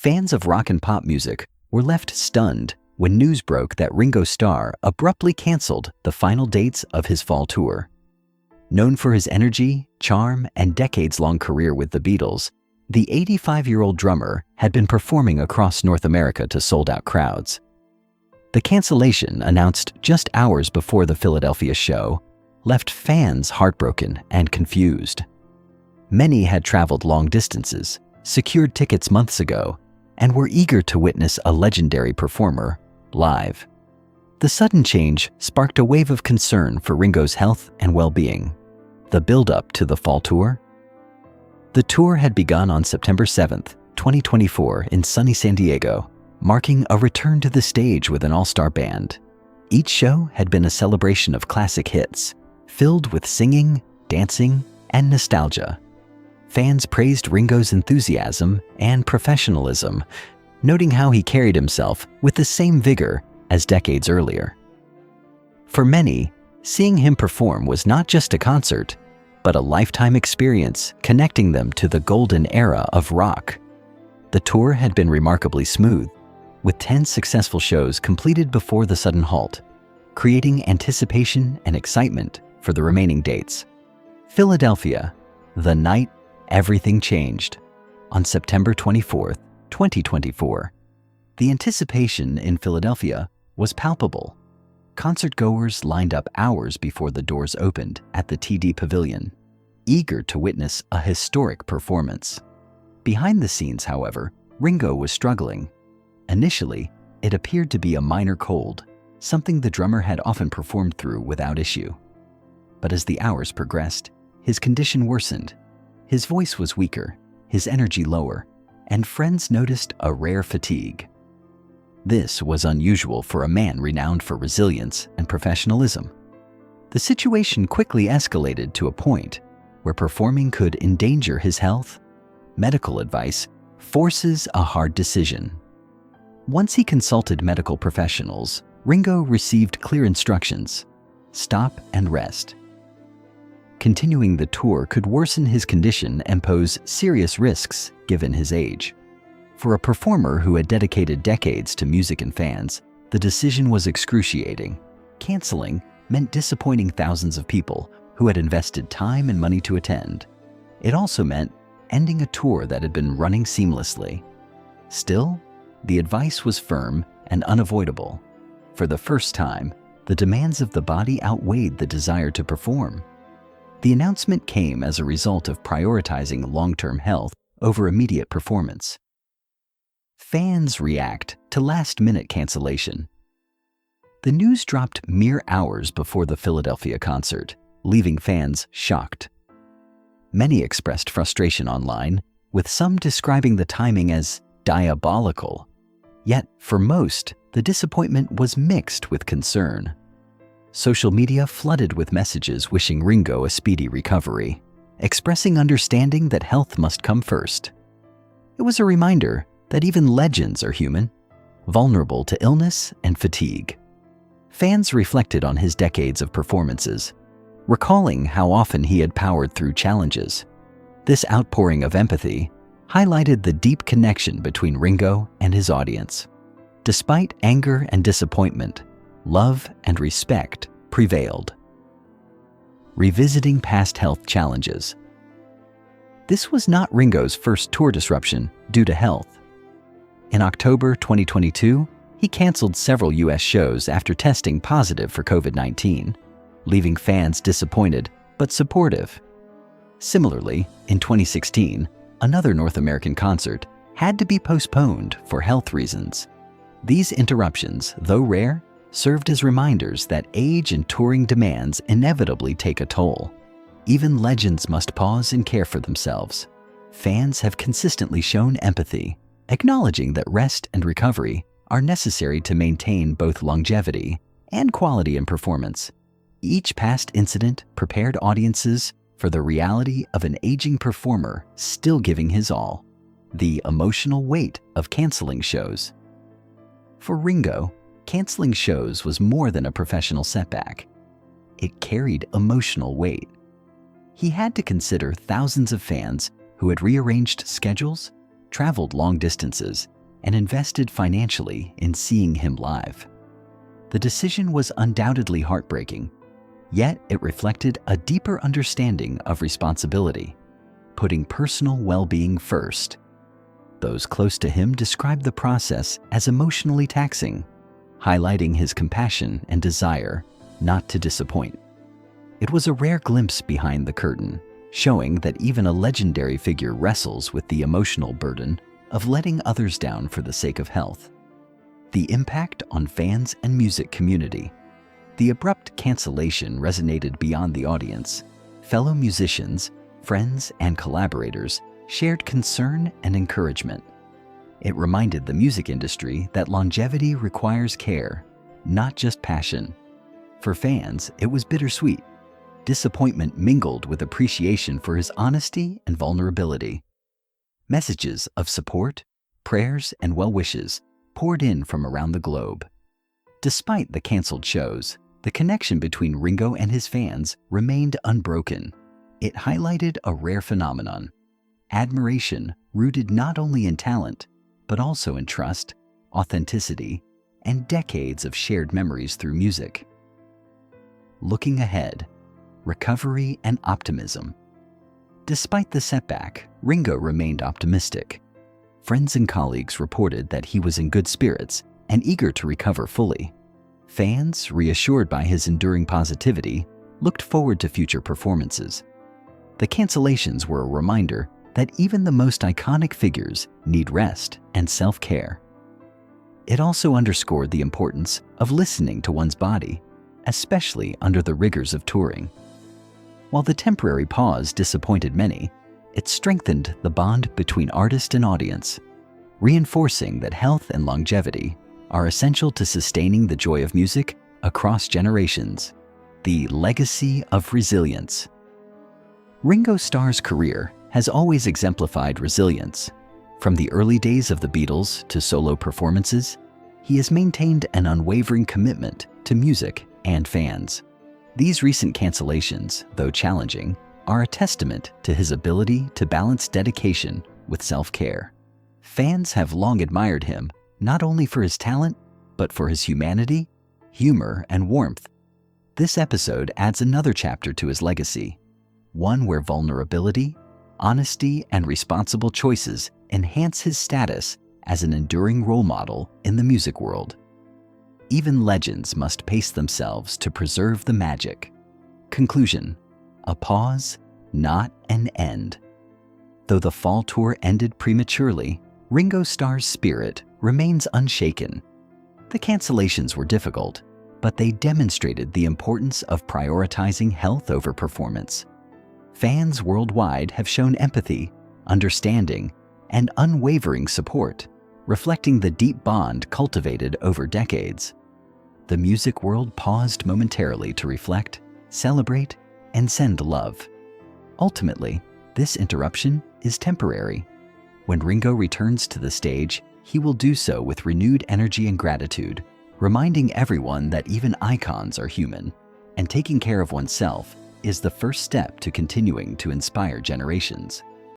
Fans of rock and pop music were left stunned when news broke that Ringo Starr abruptly canceled the final dates of his fall tour. Known for his energy, charm, and decades-long career with the Beatles, the 85-year-old drummer had been performing across North America to sold-out crowds. The cancellation, announced just hours before the Philadelphia show, left fans heartbroken and confused. Many had traveled long distances, secured tickets months ago, and were eager to witness a legendary performer live. The sudden change sparked a wave of concern for Ringo's health and well-being. The build-up to the fall tour? The tour had begun on September 7, 2024 in sunny San Diego, marking a return to the stage with an all-star band. Each show had been a celebration of classic hits, filled with singing, dancing, and nostalgia. Fans praised Ringo's enthusiasm and professionalism, noting how he carried himself with the same vigor as decades earlier. For many, seeing him perform was not just a concert, but a lifetime experience connecting them to the golden era of rock. The tour had been remarkably smooth, with 10 successful shows completed before the sudden halt, creating anticipation and excitement for the remaining dates. Philadelphia, the night everything changed. On September 24, 2024, the anticipation in Philadelphia was palpable. Concertgoers lined up hours before the doors opened at the TD Pavilion, eager to witness a historic performance. Behind the scenes, however, Ringo was struggling. Initially, it appeared to be a minor cold, something the drummer had often performed through without issue. But as the hours progressed, his condition worsened. His voice was weaker, his energy lower, and friends noticed a rare fatigue. This was unusual for a man renowned for resilience and professionalism. The situation quickly escalated to a point where performing could endanger his health. Medical advice forces a hard decision. Once he consulted medical professionals, Ringo received clear instructions: stop and rest. Continuing the tour could worsen his condition and pose serious risks given his age. For a performer who had dedicated decades to music and fans, the decision was excruciating. Canceling meant disappointing thousands of people who had invested time and money to attend. It also meant ending a tour that had been running seamlessly. Still, the advice was firm and unavoidable. For the first time, the demands of the body outweighed the desire to perform. The announcement came as a result of prioritizing long-term health over immediate performance. Fans react to last-minute cancellation. The news dropped mere hours before the Philadelphia concert, leaving fans shocked. Many expressed frustration online, with some describing the timing as diabolical. Yet, for most, the disappointment was mixed with concern. Social media flooded with messages wishing Ringo a speedy recovery, expressing understanding that health must come first. It was a reminder that even legends are human, vulnerable to illness and fatigue. Fans reflected on his decades of performances, recalling how often he had powered through challenges. This outpouring of empathy highlighted the deep connection between Ringo and his audience. Despite anger and disappointment, love and respect prevailed. Revisiting past health challenges. This was not Ringo's first tour disruption due to health. In October 2022, he canceled several U.S. shows after testing positive for COVID-19, leaving fans disappointed but supportive. Similarly, in 2016, another North American concert had to be postponed for health reasons. These interruptions, though rare, served as reminders that age and touring demands inevitably take a toll. Even legends must pause and care for themselves. Fans have consistently shown empathy, acknowledging that rest and recovery are necessary to maintain both longevity and quality in performance. Each past incident prepared audiences for the reality of an aging performer still giving his all, the emotional weight of canceling shows. For Ringo, canceling shows was more than a professional setback. It carried emotional weight. He had to consider thousands of fans who had rearranged schedules, traveled long distances, and invested financially in seeing him live. The decision was undoubtedly heartbreaking, yet it reflected a deeper understanding of responsibility, putting personal well-being first. Those close to him described the process as emotionally taxing, highlighting his compassion and desire not to disappoint. It was a rare glimpse behind the curtain, showing that even a legendary figure wrestles with the emotional burden of letting others down for the sake of health. The impact on fans and music community. The abrupt cancellation resonated beyond the audience. Fellow musicians, friends, and collaborators shared concern and encouragement. It reminded the music industry that longevity requires care, not just passion. For fans, it was bittersweet. Disappointment mingled with appreciation for his honesty and vulnerability. Messages of support, prayers, and well wishes poured in from around the globe. Despite the canceled shows, the connection between Ringo and his fans remained unbroken. It highlighted a rare phenomenon: admiration rooted not only in talent, but also in trust, authenticity, and decades of shared memories through music. Looking ahead, recovery and optimism. Despite the setback, Ringo remained optimistic. Friends and colleagues reported that he was in good spirits and eager to recover fully. Fans, reassured by his enduring positivity, looked forward to future performances. The cancellations were a reminder that even the most iconic figures need rest and self-care. It also underscored the importance of listening to one's body, especially under the rigors of touring. While the temporary pause disappointed many, it strengthened the bond between artist and audience, reinforcing that health and longevity are essential to sustaining the joy of music across generations. The legacy of resilience. Ringo Starr's career has always exemplified resilience. From the early days of the Beatles to solo performances, he has maintained an unwavering commitment to music and fans. These recent cancellations, though challenging, are a testament to his ability to balance dedication with self-care. Fans have long admired him, not only for his talent, but for his humanity, humor, and warmth. This episode adds another chapter to his legacy, one where vulnerability, honesty, and responsible choices enhance his status as an enduring role model in the music world. Even legends must pace themselves to preserve the magic. Conclusion: a pause, not an end. Though the fall tour ended prematurely, Ringo Starr's spirit remains unshaken. The cancellations were difficult, but they demonstrated the importance of prioritizing health over performance. Fans worldwide have shown empathy, understanding, and unwavering support, reflecting the deep bond cultivated over decades. The music world paused momentarily to reflect, celebrate, and send love. Ultimately, this interruption is temporary. When Ringo returns to the stage, he will do so with renewed energy and gratitude, reminding everyone that even icons are human, and taking care of oneself is the first step to continuing to inspire generations.